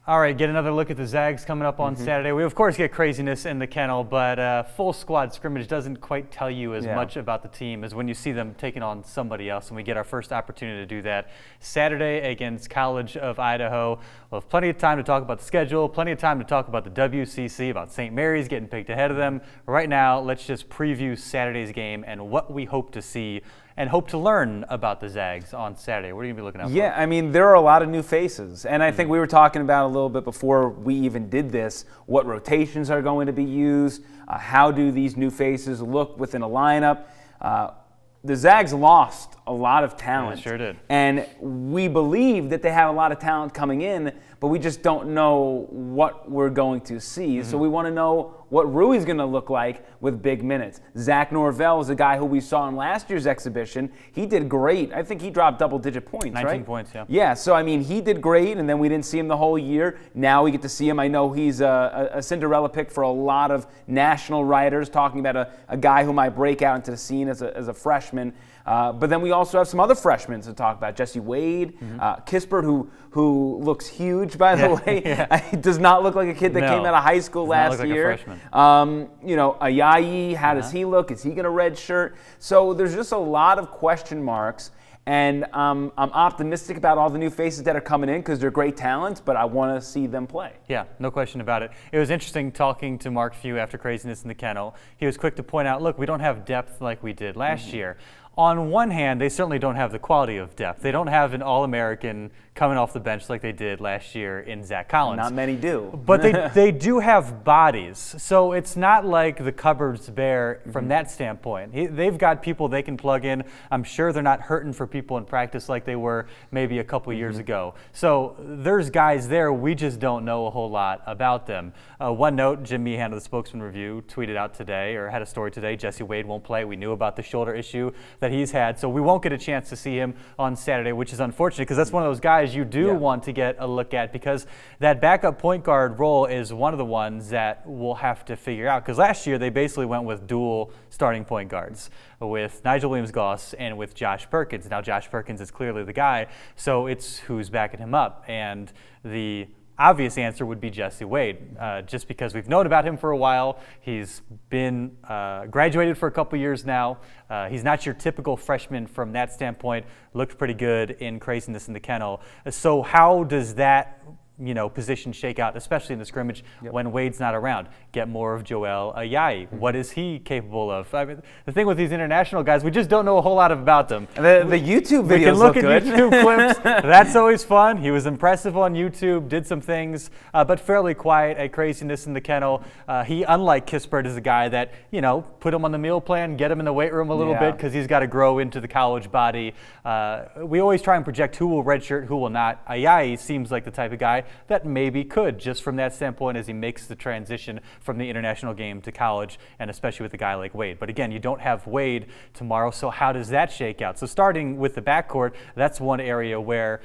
All right, get another look at the Zags coming up on Saturday. We, of course, get craziness in the kennel, but full squad scrimmage doesn't quite tell you as much about the team as when you see them taking on somebody else, and we get our first opportunity to do that Saturday against College of Idaho. We'll have plenty of time to talk about the schedule, plenty of time to talk about the WCC, about St. Mary's getting picked ahead of them. Right now, let's just preview Saturday's game and what we hope to see and hope to learn about the Zags on Saturday. What are you going to be looking out for? Yeah, I mean, there are a lot of new faces. And I think we were talking about a little bit before we even did this, what rotations are going to be used, how do these new faces look within a lineup. The Zags lost a lot of talent. Yeah, sure did. And we believe that they have a lot of talent coming in, but we just don't know what we're going to see. So we want to know what Rui's going to look like with big minutes. Zach Norville is a guy who we saw in last year's exhibition. He did great. I think he dropped double-digit points, 19 points, yeah. Yeah, so, I mean, he did great, and then we didn't see him the whole year. Now we get to see him. I know he's a Cinderella pick for a lot of national writers, talking about a guy who might break out into the scene as a freshman. But then we also have some other freshmen to talk about. Jesse Wade, Kispert, who looks huge, by the way. He does not look like a kid that came out of high school last year. You know, Ayayi, how does he look? Is he going to redshirt? So there's just a lot of question marks. And I'm optimistic about all the new faces that are coming in because they're great talents, but I want to see them play. Yeah, no question about it. It was interesting talking to Mark Few after Craziness in the Kennel. He was quick to point out, look, we don't have depth like we did last year. On one hand, they certainly don't have the quality of depth. They don't have an All-American coming off the bench like they did last year in Zach Collins. Not many do. But they do have bodies. So it's not like the cupboard's bare from that standpoint. They've got people they can plug in. I'm sure they're not hurting for people in practice like they were maybe a couple years ago. So there's guys there. We just don't know a whole lot about them. One note, Jim Meehan of the Spokesman Review tweeted out today, or had a story today, Jesse Wade won't play. We knew about the shoulder issue that he's had, so we won't get a chance to see him on Saturday, which is unfortunate because that's one of those guys you do want to get a look at because that backup point guard role is one of the ones that we'll have to figure out because last year they basically went with dual starting point guards with Nigel Williams-Goss and with Josh Perkins. Now Josh Perkins is clearly the guy, so it's who's backing him up, and the obvious answer would be Jesse Wade, just because we've known about him for a while. He's been graduated for a couple years now. He's not your typical freshman from that standpoint. Looked pretty good in Craziness in the Kennel. So how does that position shake out, especially in the scrimmage when Wade's not around? Get more of Joel Ayayi. What is he capable of? I mean, the thing with these international guys, we just don't know a whole lot about them. The YouTube videos we can look at good. YouTube clips. That's always fun. He was impressive on YouTube, did some things, but fairly quiet at Craziness in the Kennel. He, unlike Kispert, is a guy that, put him on the meal plan, get him in the weight room a little bit because he's got to grow into the college body. We always try and project who will redshirt, who will not. Ayayi seems like the type of guy that maybe could, just from that standpoint as he makes the transition from the international game to college, and especially with a guy like Wade. But again, you don't have Wade tomorrow, so how does that shake out? So starting with the backcourt, that's one area where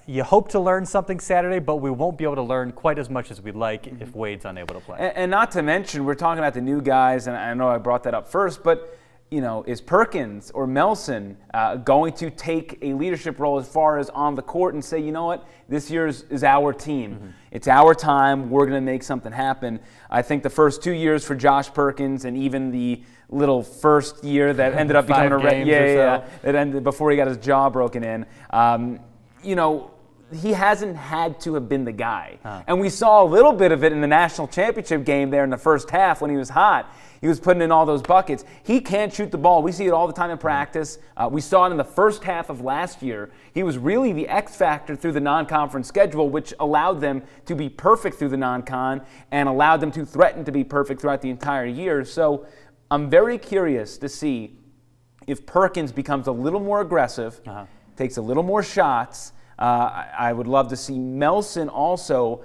you hope to learn something Saturday, but we won't be able to learn quite as much as we'd like if Wade's unable to play. And not to mention, we're talking about the new guys, and I know I brought that up first, but is Perkins or Melson going to take a leadership role as far as on the court and say, you know what, this year is our team. It's our time. We're going to make something happen. I think the first 2 years for Josh Perkins and even the little first year that ended up becoming that ended before he got his jaw broken in, he hasn't had to have been the guy. And we saw a little bit of it in the national championship game there in the first half when he was hot. He was putting in all those buckets. He can't shoot the ball. We see it all the time in practice. We saw it in the first half of last year. He was really the X factor through the non-conference schedule, which allowed them to be perfect through the non-con and allowed them to threaten to be perfect throughout the entire year. So I'm very curious to see if Perkins becomes a little more aggressive, takes a little more shots. I would love to see Melson also.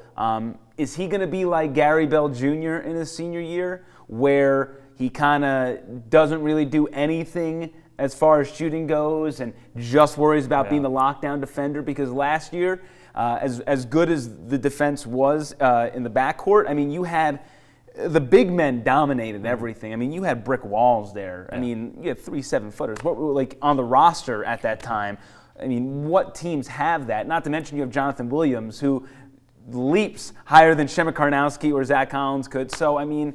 Is he going to be like Gary Bell Jr. in his senior year, where he kind of doesn't really do anything as far as shooting goes and just worries about being the lockdown defender? Because last year, as good as the defense was in the backcourt, I mean, you had the big men dominated everything. I mean, you had brick walls there. I mean, you had 3 7-footers. What were like on the roster at that time? I mean, what teams have that? Not to mention you have Jonathan Williams, who leaps higher than Shema Karnowski or Zach Collins could. So, I mean,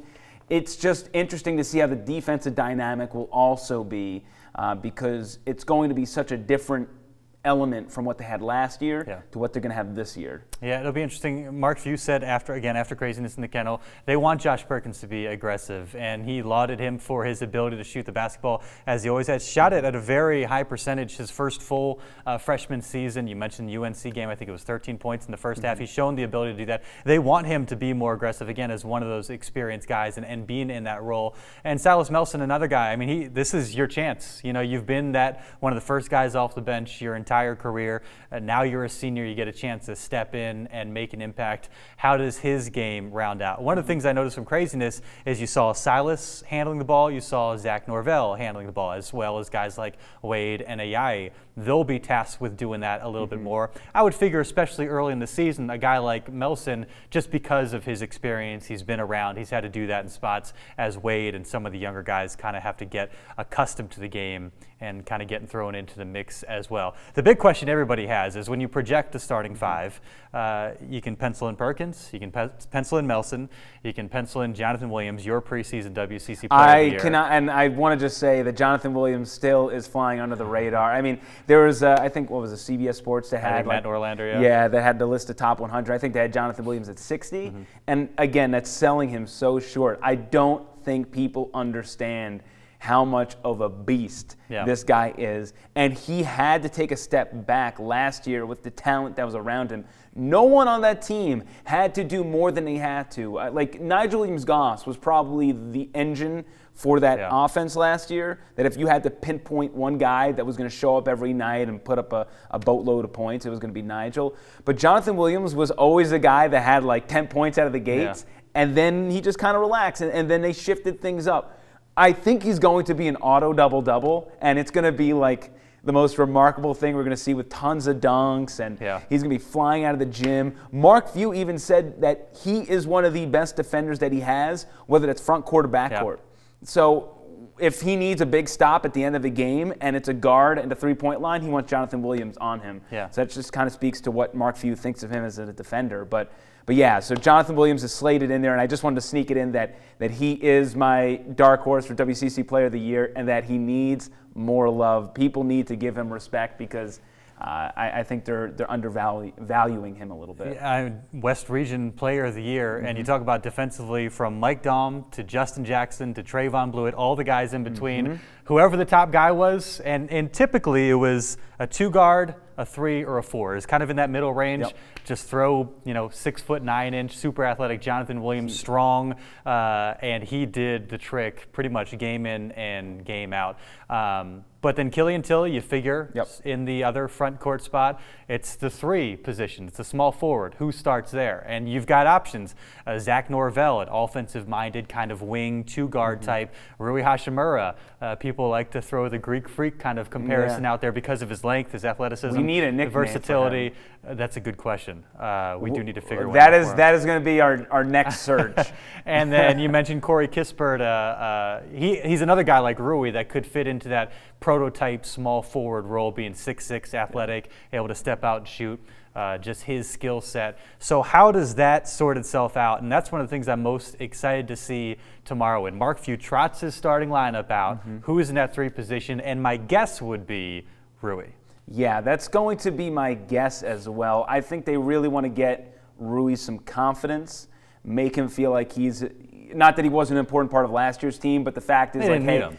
it's just interesting to see how the defensive dynamic will also be because it's going to be such a different element from what they had last year to what they're going to have this year. Yeah, it'll be interesting. Mark Few said after craziness in the kennel, they want Josh Perkins to be aggressive, and he lauded him for his ability to shoot the basketball as he always has. Shot it at a very high percentage his first full freshman season. You mentioned the UNC game. I think it was 13 points in the first half. He's shown the ability to do that. They want him to be more aggressive, again, as one of those experienced guys and being in that role. And Silas Melson, another guy. I mean, this is your chance. You know, you've been one of the first guys off the bench your entire career. Now you're a senior. You get a chance to step in and make an impact. How does his game round out? One of the things I noticed from Craziness is you saw Silas handling the ball, you saw Zach Norville handling the ball, as well as guys like Wade and Ayayi. They'll be tasked with doing that a little bit more. I would figure, especially early in the season, a guy like Melson, just because of his experience, he's been around, he's had to do that in spots as Wade and some of the younger guys kind of have to get accustomed to the game and kind of getting thrown into the mix as well. The big question everybody has is when you project the starting five, you can pencil in Perkins, you can pencil in Melson, you can pencil in Jonathan Williams, your preseason WCC player of the year. And I want to just say that Jonathan Williams still is flying under the radar. I mean, there was, I think, what was it, CBS Sports that had Matt Norlander, yeah, that had the list of top 100. I think they had Jonathan Williams at 60. And again, that's selling him so short. I don't think people understand how much of a beast this guy is. And he had to take a step back last year with the talent that was around him. No one on that team had to do more than he had to. Like Nigel Williams-Goss was probably the engine for that offense last year, that if you had to pinpoint one guy that was going to show up every night and put up a boatload of points, it was going to be Nigel. But Jonathan Williams was always a guy that had like 10 points out of the gates, and then he just kind of relaxed, and then they shifted things up. I think he's going to be an auto double-double, and it's going to be like the most remarkable thing we're going to see with tons of dunks, and he's going to be flying out of the gym. Mark Few even said that he is one of the best defenders that he has, whether it's front court or back court. So if he needs a big stop at the end of the game and it's a guard and a three-point line, he wants Jonathan Williams on him. So that just kind of speaks to what Mark Few thinks of him as a defender. But yeah, so Jonathan Williams is slated in there, and I just wanted to sneak it in that he is my dark horse for WCC Player of the Year and that he needs more love. People need to give him respect because I think they're undervaluing him a little bit. West Region Player of the Year, and you talk about defensively from Mike Daum to Justin Jackson to Trayvon Blewett, all the guys in between, whoever the top guy was, and typically it was a 2-guard, a 3, or a 4. It's kind of in that middle range. Just throw, 6'9", super athletic Jonathan Williams, strong, and he did the trick pretty much game in and game out. But then Killian Tilly, you figure, in the other front court spot, it's the 3 position. It's the small forward. Who starts there? And you've got options. Zach Norville, an offensive-minded kind of wing 2-guard type. Rui Hashimura. People like to throw the Greek Freak kind of comparison out there because of his length, his athleticism, we need a nickname, versatility. That's a good question. We do need to figure one out. That is going to be our next search. And then you mentioned Corey Kispert. He's another guy like Rui that could fit into that prototype small forward role, being 6'6", athletic, able to step out and shoot. Just his skill set. So how does that sort itself out? And that's one of the things I'm most excited to see tomorrow when Mark Few trots his starting lineup out. Who is in that 3 position? And my guess would be Rui. Yeah, that's going to be my guess as well. I think they really want to get Rui some confidence, make him feel like he's, not that he wasn't an important part of last year's team, but the fact is, they didn't need him.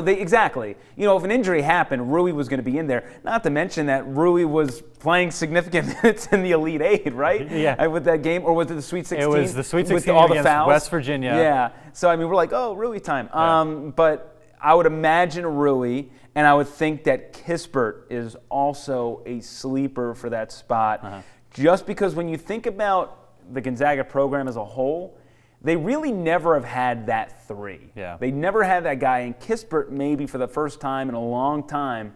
Exactly. If an injury happened, Rui was going to be in there. Not to mention that Rui was playing significant minutes in the Elite 8, right? With that game, or was it the Sweet 16? It was the Sweet 16 with all the against fouls? West Virginia. Yeah. So, we're like, oh, Rui time. But I would imagine Rui, and I would think that Kispert is also a sleeper for that spot. Just because when you think about the Gonzaga program as a whole, they really never have had that 3. They never had that guy, and Kispert maybe for the first time in a long time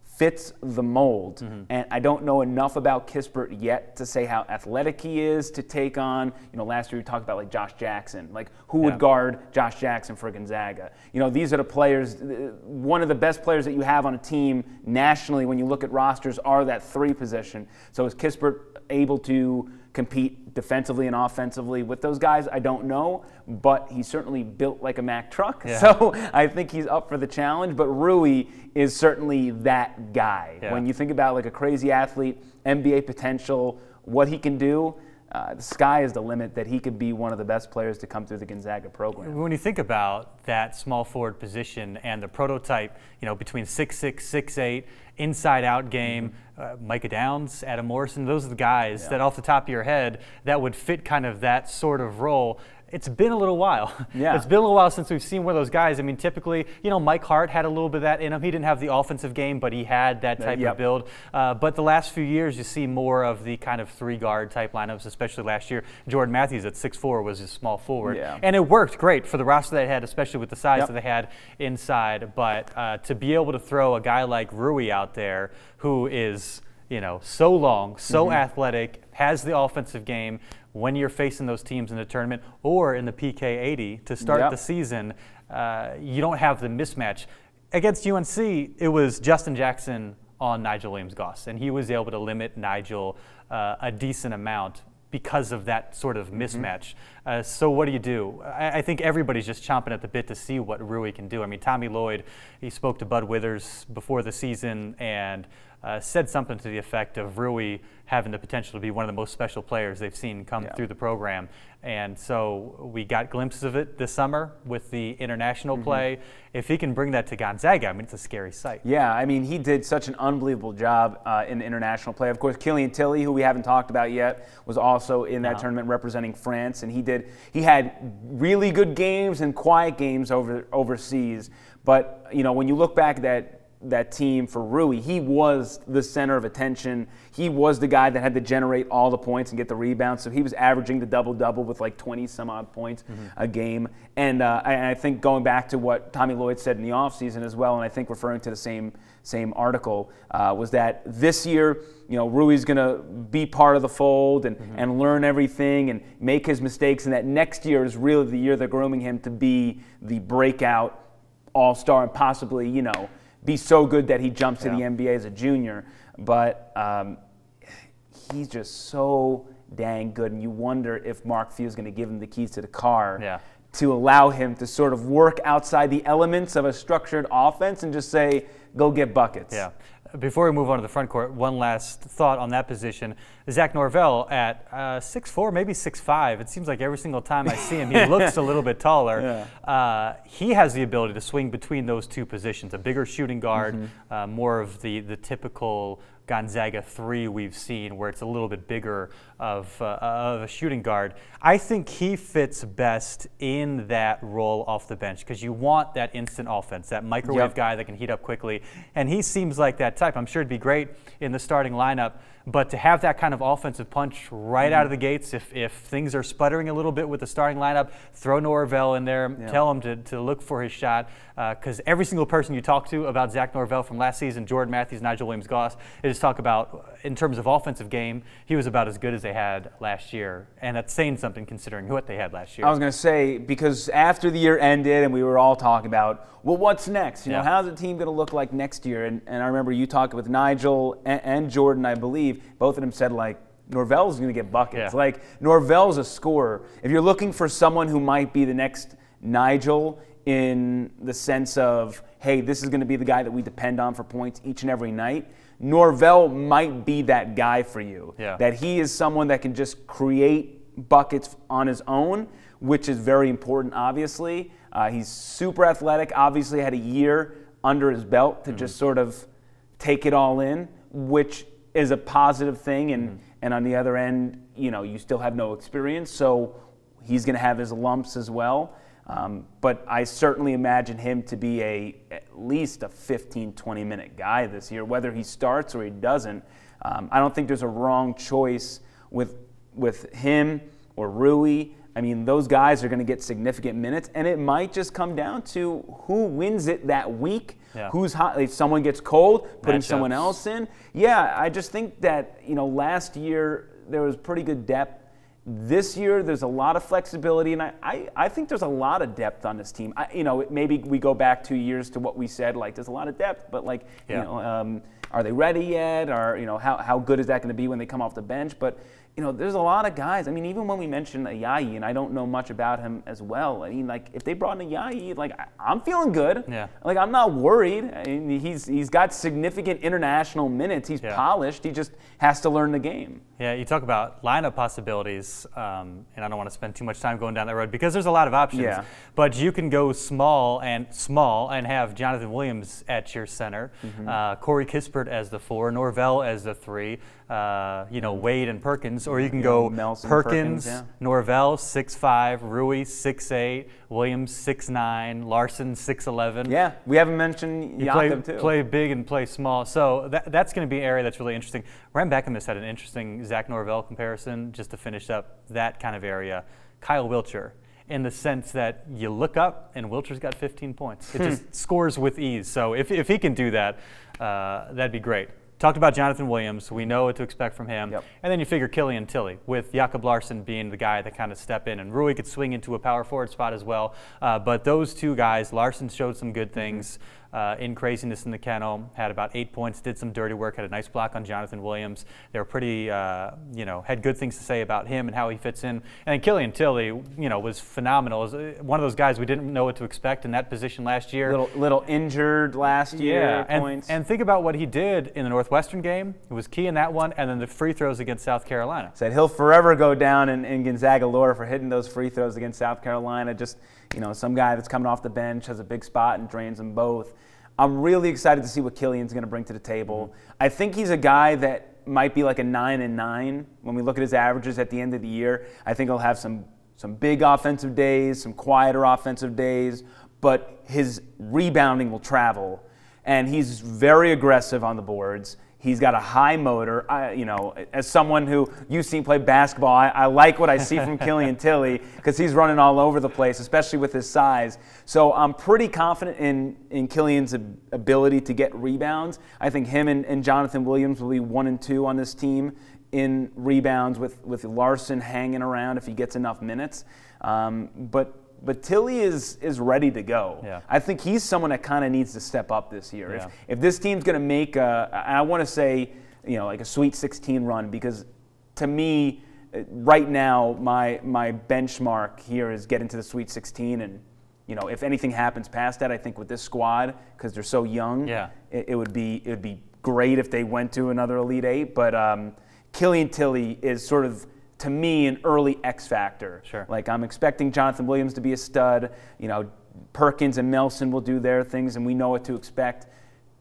fits the mold. And I don't know enough about Kispert yet to say how athletic he is to take on, last year we talked about like Josh Jackson, like who would guard Josh Jackson for Gonzaga. These are the players, one of the best players that you have on a team nationally when you look at rosters are that 3 position. So is Kispert able to compete defensively and offensively with those guys, I don't know, but he's certainly built like a Mack truck, so I think he's up for the challenge. But Rui is certainly that guy. When you think about like a crazy athlete, NBA potential, what he can do, the sky is the limit that he could be one of the best players to come through the Gonzaga program. When you think about that small forward position and the prototype, between 6'6", 6'8", inside-out game, Micah Downs, Adam Morrison, those are the guys that off the top of your head that would fit kind of that sort of role. It's been a little while. It's been a little while since we've seen one of those guys. I mean, typically, Mike Hart had a little bit of that in him. He didn't have the offensive game, but he had that type of build. But the last few years, you see more of the kind of three-guard type lineups, especially last year. Jordan Matthews at 6'4" was his small forward. And it worked great for the roster they had, especially with the size that they had inside. But to be able to throw a guy like Rui out there who is, so long, so athletic, has the offensive game, when you're facing those teams in the tournament or in the PK 80 to start the season, you don't have the mismatch. Against UNC, it was Justin Jackson on Nigel Williams-Goss, and he was able to limit Nigel a decent amount because of that sort of mismatch. So what do? I think everybody's just chomping at the bit to see what Rui can do. I mean, Tommy Lloyd, he spoke to Bud Withers before the season and said something to the effect of Rui having the potential to be one of the most special players they've seen come through the program. And so we got glimpses of it this summer with the international play. If he can bring that to Gonzaga, I mean, it's a scary sight. Yeah, I mean, he did such an unbelievable job in the international play. Of course, Killian Tilly, who we haven't talked about yet, was also in that tournament representing France, and he had really good games and quiet games overseas. But, when you look back at that team for Rui, he was the center of attention. He was the guy that had to generate all the points and get the rebounds. So he was averaging the double-double with like 20-some-odd points a game. And I think going back to what Tommy Lloyd said in the offseason as well, and I think referring to the same article, was that this year, Rui's going to be part of the fold and learn everything and make his mistakes, and that next year is really the year they're grooming him to be the breakout all-star and possibly, be so good that he jumps to the NBA as a junior. But he's just so dang good, and you wonder if Mark Few is going to give him the keys to the car to allow him to sort of work outside the elements of a structured offense and just say, go get buckets. Yeah. Before we move on to the front court, one last thought on that position. Zach Norville at 6'4", maybe 6'5". It seems like every single time I see him, he looks a little bit taller. He has the ability to swing between those two positions, a bigger shooting guard, more of the typical Gonzaga 3 we've seen, where it's a little bit bigger of a shooting guard. I think he fits best in that role off the bench because you want that instant offense, that microwave guy that can heat up quickly, and he seems like that type. I'm sure it'd be great in the starting lineup, but to have that kind of offensive punch right out of the gates, if things are sputtering a little bit with the starting lineup, throw Norville in there, tell him to look for his shot, because every single person you talk to about Zach Norville from last season, Jordan Matthews, Nigel Williams-Goss, they just talk about, in terms of offensive game, he was about as good as they had last year, and that's saying something considering what they had last year. I was going to say, because after the year ended and we were all talking about, well, what's next? How's the team going to look like next year? And I remember you talking with Nigel and Jordan, I believe. Both of them said, like, Norvell's going to get buckets. Like, Norvell's a scorer. If you're looking for someone who might be the next Nigel in the sense of, hey, this is going to be the guy that we depend on for points each and every night, Norville might be that guy for you. That he is someone that can just create buckets on his own, which is very important, obviously. He's super athletic, obviously had a year under his belt to just sort of take it all in, which is a positive thing. And on the other end, you still have no experience, so he's going to have his lumps as well. But I certainly imagine him to be at least a 15, 20-minute guy this year, whether he starts or he doesn't. I don't think there's a wrong choice with him or Rui. I mean, those guys are going to get significant minutes, and it might just come down to who wins it that week, who's hot. If someone gets cold, putting someone else in. I just think that, last year there was pretty good depth. This year there's a lot of flexibility, and I think there's a lot of depth on this team. Maybe we go back 2 years to what we said, like there's a lot of depth, but are they ready yet? Or how good is that going to be when they come off the bench? But there's a lot of guys. I mean, even when we mentioned Ayayi, and I don't know much about him as well. I mean, like, if they brought in Ayayi, like, I'm feeling good. Yeah. Like, I'm not worried. I mean, he's got significant international minutes. He's polished. He just has to learn the game. Yeah, you talk about lineup possibilities, and I don't want to spend too much time going down that road because there's a lot of options. Yeah. But you can go small and have Jonathan Williams at your center, Corey Kispert as the 4, Norville as the 3, Wade and Perkins, or you can go Melson, Perkins, yeah. Norville 6'5", Rui 6'8", Williams 6'9", Larson 6'11". Yeah, we haven't mentioned Jakob too. Play big and play small. So that's going to be an area that's really interesting. Ryan Beckham had an interesting Zach Norville comparison just to finish up that kind of area. Kyle Wiltshire, in the sense that you look up and Wiltshire's got 15 points. It just scores with ease. So if he can do that, that'd be great. Talked about Jonathan Williams. We know what to expect from him. Yep. And then you figure Killian Tilly, with Jakob Larson being the guy that kind of step in. And Rui could swing into a power forward spot as well. But those two guys, Larson showed some good things in craziness in the kennel, had about 8 points, did some dirty work, had a nice block on Jonathan Williams. They were pretty, had good things to say about him and how he fits in. And then Killian Tilly, was phenomenal. Was one of those guys we didn't know what to expect in that position last year. Little injured last year. Points. And think about what he did in the Northwestern game. It was key in that one, and then the free throws against South Carolina. Said he'll forever go down in Gonzaga lore for hitting those free throws against South Carolina. Just, some guy that's coming off the bench has a big spot and drains them both. I'm really excited to see what Killian's going to bring to the table. I think he's a guy that might be like a 9-9 when we look at his averages at the end of the year. I think he'll have some big offensive days, some quieter offensive days, but his rebounding will travel. And he's very aggressive on the boards. He's got a high motor. As someone who you've seen play basketball, I like what I see from Killian Tilly because he's running all over the place, especially with his size. So I'm pretty confident in Killian's ability to get rebounds. I think him and Jonathan Williams will be 1 and 2 on this team in rebounds with Larson hanging around if he gets enough minutes. But Tilly is ready to go. Yeah. I think he's someone that kind of needs to step up this year. Yeah. If this team's going to make I want to say, like a Sweet 16 run, because to me, right now, my benchmark here is get into the Sweet 16, and if anything happens past that, I think with this squad, because they're so young, it would be great if they went to another Elite Eight. But Killian Tilly is sort of, to me, an early X factor. Sure. Like, I'm expecting Jonathan Williams to be a stud. Perkins and Melson will do their things, and we know what to expect.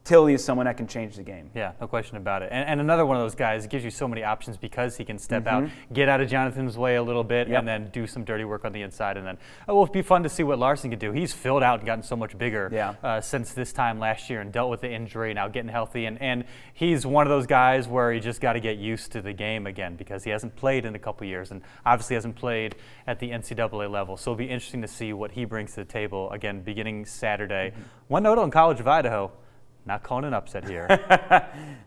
Tilly is someone that can change the game. Yeah, no question about it. And another one of those guys gives you so many options because he can step out, get out of Jonathan's way a little bit, and then do some dirty work on the inside. And then it will be fun to see what Larson can do. He's filled out and gotten so much bigger since this time last year and dealt with the injury, now getting healthy. And he's one of those guys where you just got to get used to the game again because he hasn't played in a couple years and obviously hasn't played at the NCAA level. So it'll be interesting to see what he brings to the table, again, beginning Saturday. One note on College of Idaho. Not calling an upset here,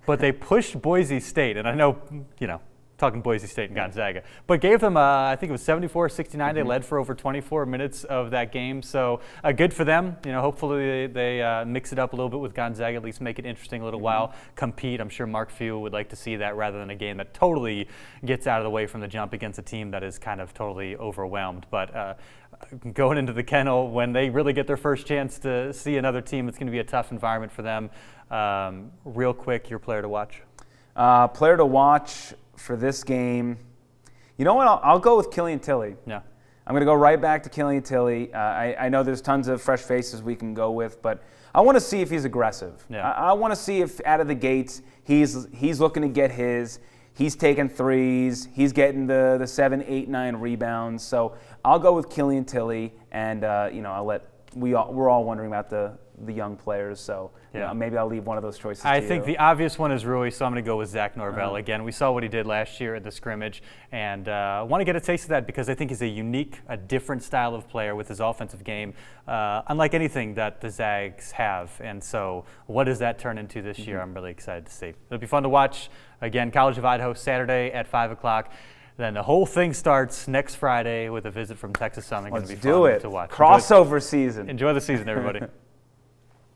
but they pushed Boise State, and I know, talking Boise State and Gonzaga, but gave them, I think it was 74-69. They led for over 24 minutes of that game, so good for them. Hopefully they mix it up a little bit with Gonzaga, at least make it interesting a little while, compete. I'm sure Mark Few would like to see that rather than a game that totally gets out of the way from the jump against a team that is kind of totally overwhelmed. But going into the kennel, when they really get their first chance to see another team, it's going to be a tough environment for them. Real quick, your player to watch? Player to watch for this game, you know what? I'll go with Killian Tilly. Yeah. I'm going to go right back to Killian Tilly. I know there's tons of fresh faces we can go with, but I want to see if he's aggressive. Yeah. I want to see if out of the gates he's looking to get his. He's taking threes. He's getting the 7, 8, 9 rebounds. So I'll go with Killian Tilly, and we're all wondering about the young players. So maybe I'll leave one of those choices. I think the obvious one is Rui, so I'm going to go with Zach Norville. Again, we saw what he did last year at the scrimmage, and I want to get a taste of that because I think he's a different style of player with his offensive game, unlike anything that the Zags have. And so what does that turn into this year? I'm really excited to see. It'll be fun to watch. Again, College of Idaho, Saturday at 5 o'clock. Then the whole thing starts next Friday with a visit from Texas Southern. Let's do it. To watch. Crossover season. Enjoy the season, everybody.